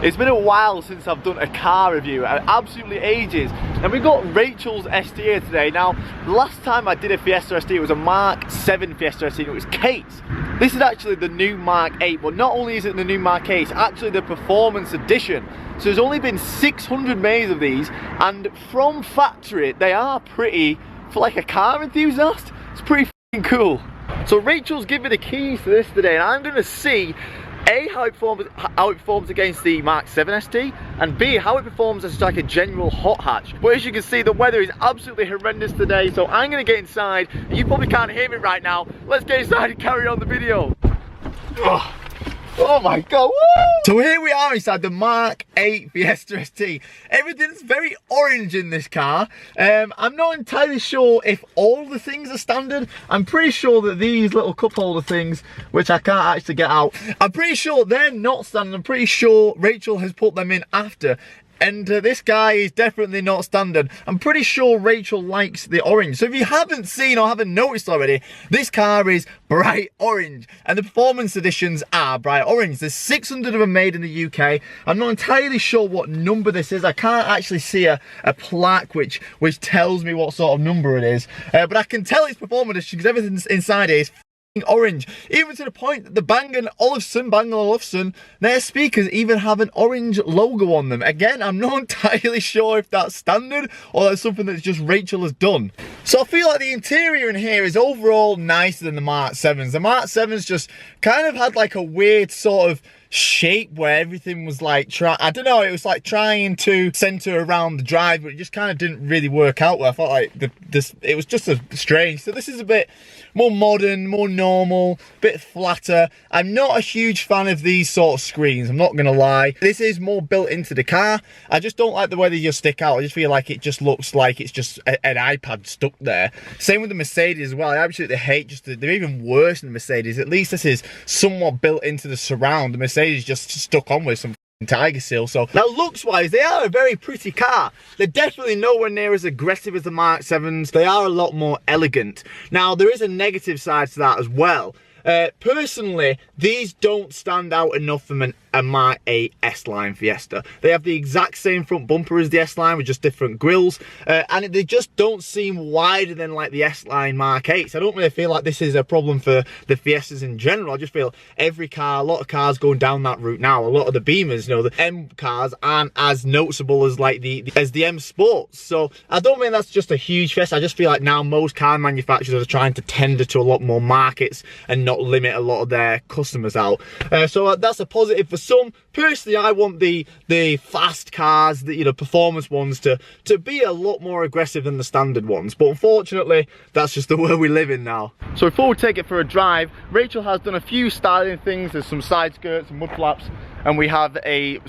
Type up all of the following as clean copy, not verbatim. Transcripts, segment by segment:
It's been a while since I've done a car review, absolutely ages. And we've got Rachel's ST here today. Now, the last time I did a Fiesta ST, it was a Mark 7 Fiesta ST, and it was Kate's. This is actually the new Mark 8, but not only is it the new Mark 8, it's actually the Performance Edition. So there's only been 600 made of these, and from factory, they are pretty, for like a car enthusiast, it's pretty f***ing cool. So Rachel's given me the keys to this today, and I'm going to see A, how it performs against the Mark 7 ST, and B, how it performs as like a general hot hatch. But as you can see, the weather is absolutely horrendous today, so I'm going to get inside. You probably can't hear me right now. Let's get inside and carry on the video. Ugh. Oh my god, woo! So here we are inside the Mark 8 Fiesta ST. Everything's very orange in this car. I'm not entirely sure if all the things are standard. I'm pretty sure that these little cup holder things, which I can't actually get out, I'm pretty sure they're not standard. I'm pretty sure Rachel has put them in after. And this guy is definitely not standard. I'm pretty sure Rachel likes the orange. So if you haven't seen or haven't noticed already, this car is bright orange. And the performance editions are bright orange. There's 600 of them made in the UK. I'm not entirely sure what number this is. I can't actually see a plaque which tells me what sort of number it is. But I can tell it's performance edition because everything inside it is orange, even to the point that the Bang & Olufsen, their speakers even have an orange logo on them. Again, I'm not entirely sure if that's standard or that's something that just Rachel has done. So I feel like the interior in here is overall nicer than the Mark 7s. The Mark 7s just kind of had like a weird sort of shape where everything was like, I don't know, it was like trying to center around the drive, but it just kind of didn't really work out well. I felt like it was just a strange. So this is a bit more modern, more normal, a bit flatter. I'm not a huge fan of these sort of screens, I'm not gonna lie. This is more built into the car. I just don't like the way they just stick out. I just feel like it just looks like it's just an iPad stuck there. Same with the Mercedes as well. I absolutely hate they're even worse than the Mercedes. At least this is somewhat built into the surround. The Mercedes just stuck on with some tiger seal. So now looks wise, they are a very pretty car. They're definitely nowhere near as aggressive as the Mark 7s. They are a lot more elegant. Now there is a negative side to that as well. Personally, these don't stand out enough from a Mark 8 S-Line Fiesta. They have the exact same front bumper as the S-Line with just different grills, and they just don't seem wider than like the S-Line Mark 8s. I don't really feel like this is a problem for the Fiestas in general. I just feel every car, a lot of cars going down that route now. A lot of the Beamers, you know, the M cars aren't as noticeable as like the M Sports. So I don't mean that's just a huge Fiesta. I just feel like now most car manufacturers are trying to tender to a lot more markets and not limit a lot of their customers out. So that's a positive for some. Personally, I want the fast cars, the performance ones to be a lot more aggressive than the standard ones. But unfortunately, that's just the world we live in now. So before we take it for a drive, Rachel has done a few styling things. There's some side skirts and mud flaps, and we have a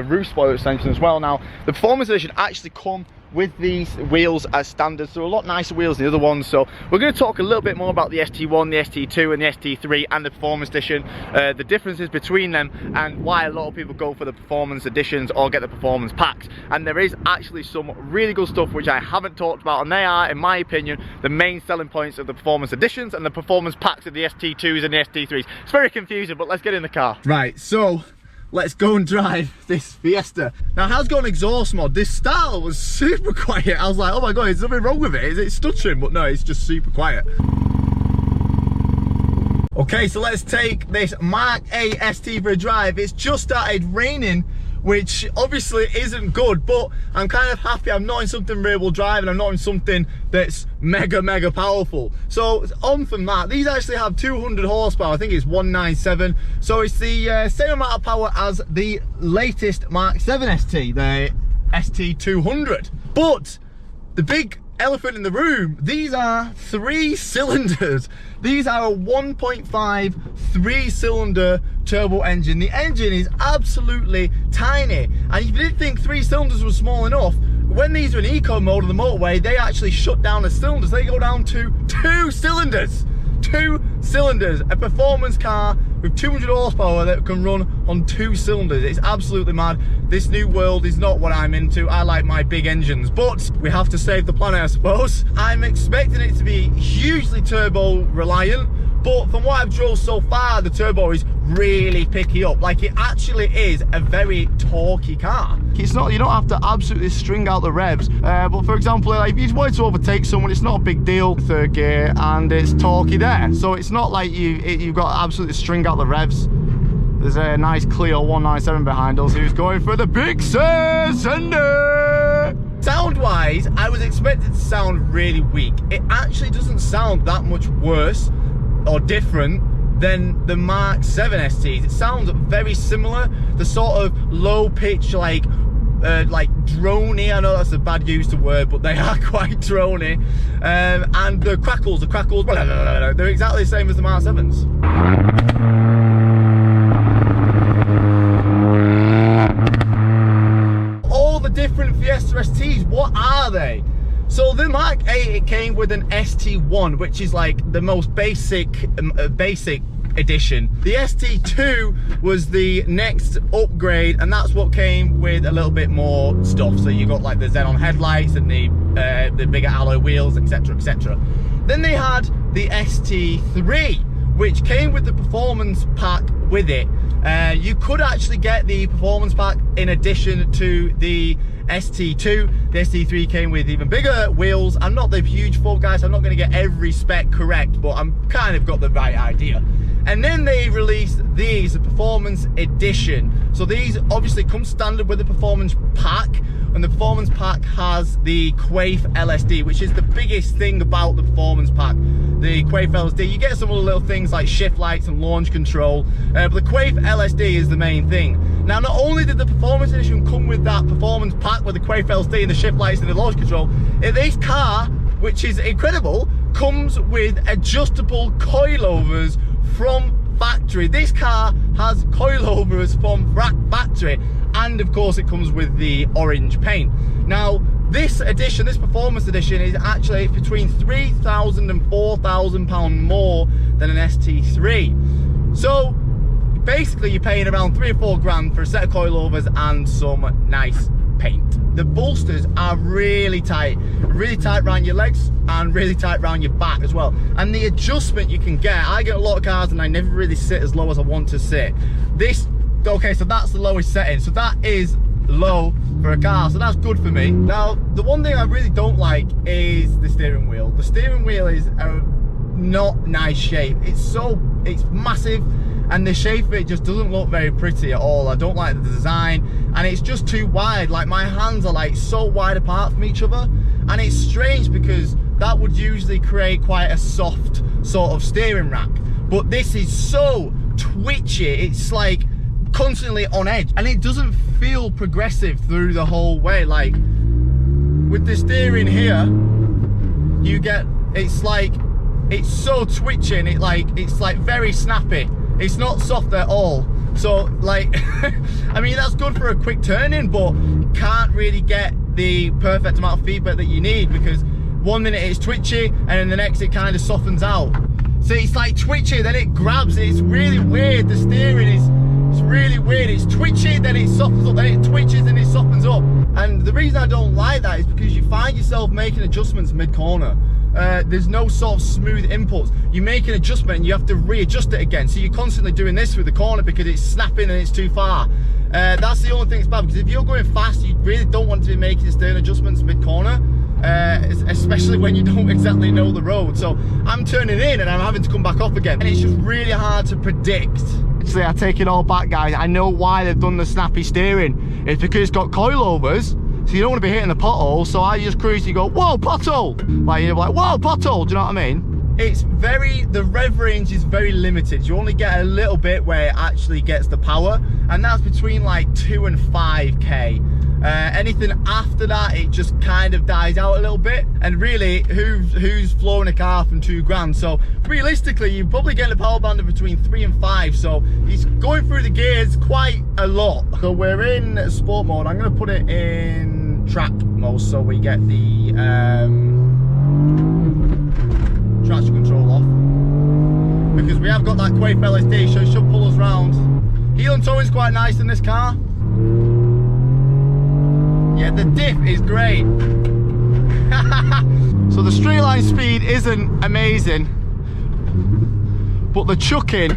roof spoiler extension as well. Now, the Performance Edition actually come with these wheels as standard, so a lot nicer wheels than the other ones. So we're going to talk a little bit more about the ST1, the ST2 and the ST3 and the Performance Edition, the differences between them and why a lot of people go for the Performance Editions or get the Performance Packs. And there is actually some really good stuff which I haven't talked about, and they are, in my opinion, the main selling points of the Performance Editions and the Performance Packs of the ST2s and the ST3s. It's very confusing, but let's get in the car. Right, so let's go and drive this Fiesta. Now, it has got an exhaust mod. This style was super quiet. I was like, oh my god, is there something wrong with it? Is it stuttering? But no, it's just super quiet. Okay, so let's take this Mark 8 ST for a drive. It's just started raining, which obviously isn't good, but I'm kind of happy I'm not in something rear wheel drive and I'm not in something that's mega powerful. So on from that, these actually have 200 horsepower. I think it's 197, so it's the same amount of power as the latest Mark 7 ST, the ST200. But the big elephant in the room, these are 3 cylinders. These are a 1.5 3-cylinder turbo engine. The engine is absolutely tiny, and if you didn't think 3 cylinders was small enough, when these are in eco mode on the motorway, they actually shut down the cylinders. They go down to 2 cylinders. 2 cylinders, a performance car with 200 horsepower that can run on 2 cylinders. It's absolutely mad. This new world is not what I'm into. I like my big engines, but we have to save the planet, I suppose. I'm expecting it to be hugely turbo reliant, but from what I've drove so far, the turbo is really picky up. Like, it actually is a very torquey car. It's not, you don't have to absolutely string out the revs, but for example, like, if you wanted to overtake someone, it's not a big deal. Third gear, and it's torquey there, so it's not like you've got to absolutely string out the revs. There's a nice Clio 197 behind us who's going for the big Sunday. Sound-wise, I was expected to sound really weak. It actually doesn't sound that much worse or different than the Mark 7 STs. It sounds very similar. The sort of low-pitch, like droney. I know that's a bad use of word, but they are quite droney. And the crackles, they're exactly the same as the Mark 7s. Different Fiesta STs, what are they? So the Mark 8, it came with an ST1, which is like the most basic edition. The ST2 was the next upgrade, and that's what came with a little bit more stuff. So you got like the xenon headlights and the bigger alloy wheels, etc, etc. Then they had the ST3, which came with the performance pack with it. You could actually get the performance pack in addition to the ST2. The ST3 came with even bigger wheels. I'm not the huge fool guy, so I'm not going to get every spec correct, but I'm kind of got the right idea. And then they released these, the performance edition. So these obviously come standard with the performance pack, and the performance pack has the Quaife LSD, which is the biggest thing about the performance pack. The Quaife LSD, you get some other little things like shift lights and launch control, but the Quaife LSD is the main thing. Now, not only did the performance edition come with that performance pack with the Quaife LSD and the shift lights and the launch control, this car, which is incredible, comes with adjustable coilovers from factory. This car has coilovers from factory, and of course it comes with the orange paint. Now, this edition, this performance edition, is actually between £3,000 and £4,000 more than an ST3. So basically you're paying around 3 or 4 grand for a set of coilovers and some nice paint. The bolsters are really tight around your legs and really tight around your back as well. And the adjustment you can get, I get a lot of cars and I never really sit as low as I want to sit. This, okay, so that's the lowest setting, so that is low for a car, so that's good for me. Now, the one thing I really don't like is the steering wheel. The steering wheel is a not nice shape. It's massive, and the shape of it just doesn't look very pretty at all. I don't like the design, and it's just too wide. Like, my hands are like so wide apart from each other, and it's strange because that would usually create quite a soft sort of steering rack, but this is so twitchy. It's like constantly on edge, and it doesn't feel progressive through the whole way. Like with the steering here, you get, it's like, it's so twitchy, and it's like very snappy. It's not soft at all. So like I mean, that's good for a quick turn-in, but can't really get the perfect amount of feedback that you need, because one minute it's twitchy and then the next it kind of softens out. So it's like twitchy, then it grabs. It's really weird. The steering is, it's really weird. It's twitchy, then it softens up, then it twitches, then it softens up. And the reason I don't like that is because you find yourself making adjustments mid-corner. There's no sort of smooth inputs. You make an adjustment and you have to readjust it again. So you're constantly doing this with the corner because it's snapping and it's too far. That's the only thing that's bad, because if you're going fast, you really don't want to be making steering adjustments mid-corner, especially when you don't exactly know the road. So I'm turning in and I'm having to come back off again, and it's just really hard to predict. Actually, I take it all back, guys. I know why they've done the snappy steering. It's because it's got coilovers, so you don't want to be hitting the pothole. So I just cruise, you go, whoa, pothole! Like, you're like, whoa, pothole, do you know what I mean? It's the rev range is very limited. You only get a little bit where it actually gets the power, and that's between like 2 and 5k. Anything after that, it just kind of dies out a little bit. And really, who's flooring a car from 2 grand? So realistically, you're probably getting a power band of between 3 and 5. So he's going through the gears quite a lot. So we're in sport mode. I'm going to put it in track mode so we get the traction control off, because we have got that Quaife LSD, so it should pull us round. Heel and toe is quite nice in this car. Yeah, the diff is great. So the straight line speed isn't amazing, but the chucking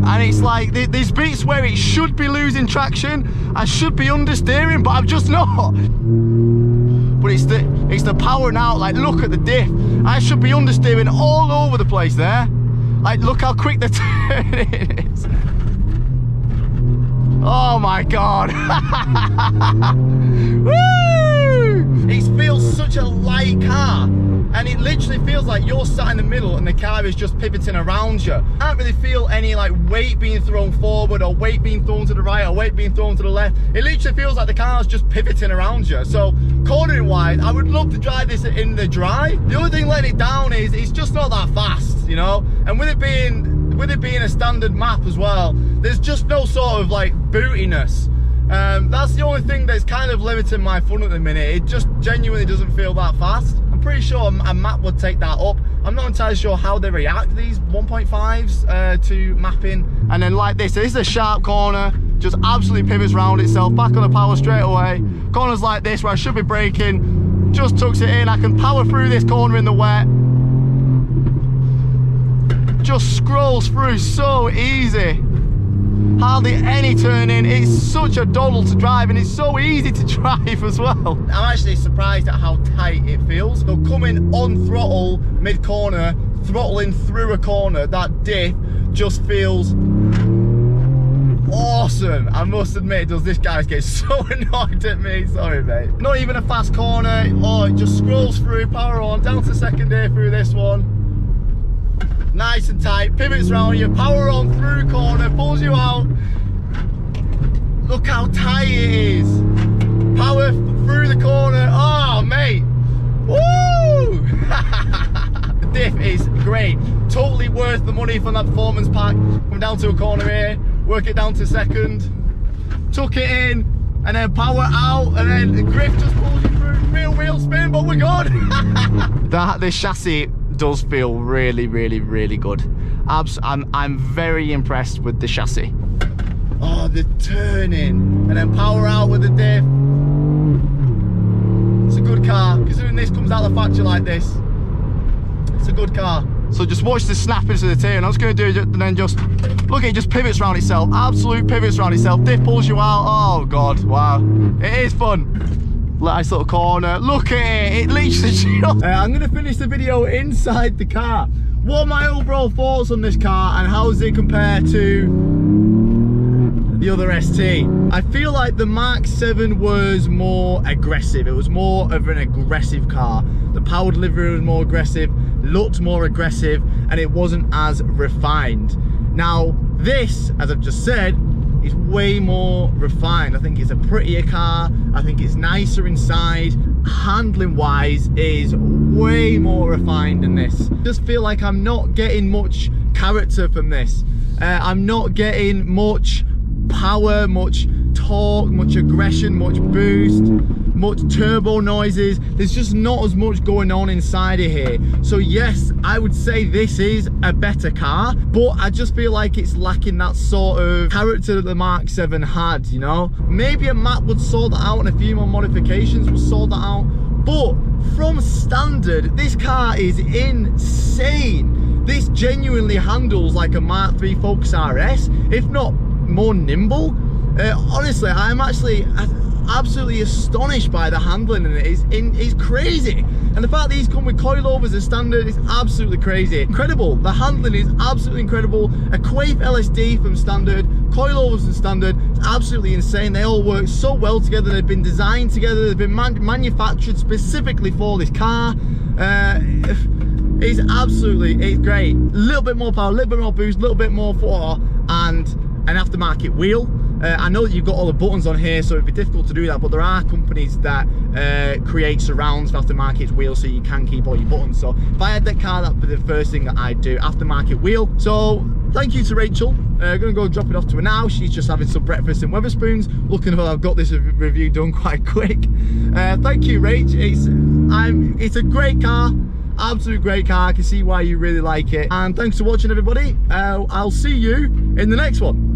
and it's like there's bits where it should be losing traction. I should be understeering, but I'm just not. But it's the powering out. Like, look at the diff. I should be understeering all over the place there. Like, look how quick the turning is. Oh my God. Woo! It feels such a light car, and it literally feels like you're sat in the middle and the car is just pivoting around you. I can't really feel any like weight being thrown forward or weight being thrown to the right or weight being thrown to the left. It literally feels like the car's just pivoting around you. So cornering wise, I would love to drive this in the dry. The only thing letting it down is it's just not that fast, you know? And with it being a standard map as well, there's just no sort of like bootiness. That's the only thing that's kind of limiting my fun at the minute. It just genuinely doesn't feel that fast. I'm pretty sure a map would take that up. I'm not entirely sure how they react, these 1.5s, to mapping. And then like this is a sharp corner, just absolutely pivots around itself, back on the power straight away. Corners like this where I should be braking, just tucks it in. I can power through this corner in the wet. Just scrolls through so easy. Hardly any turning. It's such a doddle to drive, and it's so easy to drive as well. I'm actually surprised at how tight it feels. So coming on throttle mid-corner, throttling through a corner, that diff just feels awesome. I must admit, does this guy get so annoyed at me? Sorry, mate. Not even a fast corner. Oh, it just scrolls through, power on, down to second gear through this one. Nice and tight, pivots around you, power on through corner, pulls you out. Look how tight it is. Power through the corner. Oh, mate. Woo! The diff is great. Totally worth the money from that performance pack. Come down to a corner here, work it down to second, tuck it in, and then power out, and then the grip just pulls you through. Real wheel spin, but we're good. This chassis does feel really, really, really good. I'm very impressed with the chassis. Oh, the turning, and then power out with the diff. It's a good car, considering this comes out of the factory like this. It's a good car. So just watch the snap into the tail, and I was going to do it, and then just look, it just pivots around itself. Absolute pivots around itself. Diff pulls you out. Oh God, wow, it is fun. Nice little corner. Look at it. It literally just... I'm going to finish the video inside the car. What are my overall thoughts on this car, and how does it compare to the other ST? I feel like the Mark 7 was more aggressive. It was more of an aggressive car. The power delivery was more aggressive, looked more aggressive, and it wasn't as refined. Now, this, as I've just said, is way more refined. I think it's a prettier car. I think it's nicer inside. Handling wise is way more refined than this. Just feel like I'm not getting much character from this. I'm not getting much power, much torque, much aggression, much boost, much turbo noises. There's just not as much going on inside of here. So yes, I would say this is a better car, but I just feel like it's lacking that sort of character that the Mark 7 had, you know? Maybe a map would sort that out, and a few more modifications would sort that out. But from standard, this car is insane. This genuinely handles like a Mark 3 Focus RS, if not more nimble. Honestly, I'm actually absolutely astonished by the handling, and it's crazy. And the fact that these come with coilovers as standard is absolutely crazy. Incredible. The handling is absolutely incredible. A Quaife LSD from standard, coilovers from standard. It's absolutely insane. They all work so well together. They've been designed together. They've been manufactured specifically for this car. It's great. A little bit more power, a little bit more boost, a little bit more throttle, and an aftermarket wheel. I know that you've got all the buttons on here, so it'd be difficult to do that, but there are companies that create surrounds for aftermarket wheels, so you can keep all your buttons. So if I had that car, that'd be the first thing that I'd do, aftermarket wheel. So thank you to Rachel. I'm gonna go drop it off to her now. She's just having some breakfast in Wetherspoons. Looking for, I've got this review done quite quick. Thank you, Rach. It's a great car. Absolute great car. I can see why you really like it. And thanks for watching, everybody. I'll see you in the next one.